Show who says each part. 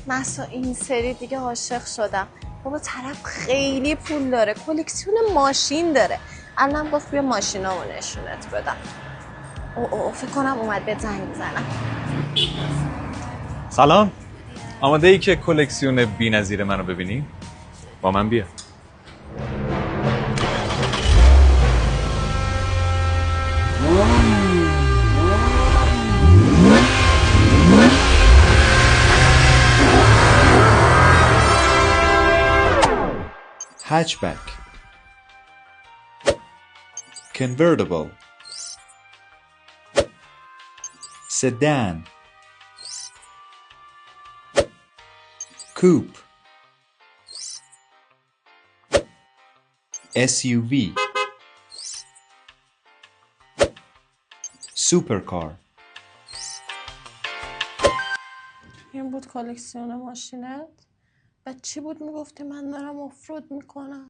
Speaker 1: مثلا این سری دیگه عاشق شدم. بابا طرف خیلی پول داره، کلکسیون ماشین داره. الان گفت بیا ماشینامو نشونت بدم. او فکر کنم اومد به زنگ بزنم.
Speaker 2: سلام، آماده ای که کلکسیون بی‌نظیر منو ببینی؟ با من بیا.
Speaker 3: Hatchback, convertible, sedan, coupe, SUV, supercar.
Speaker 1: این بود کلکسیون ماشینت؟ و چی بود میگفتی من دارم افرود میکنم؟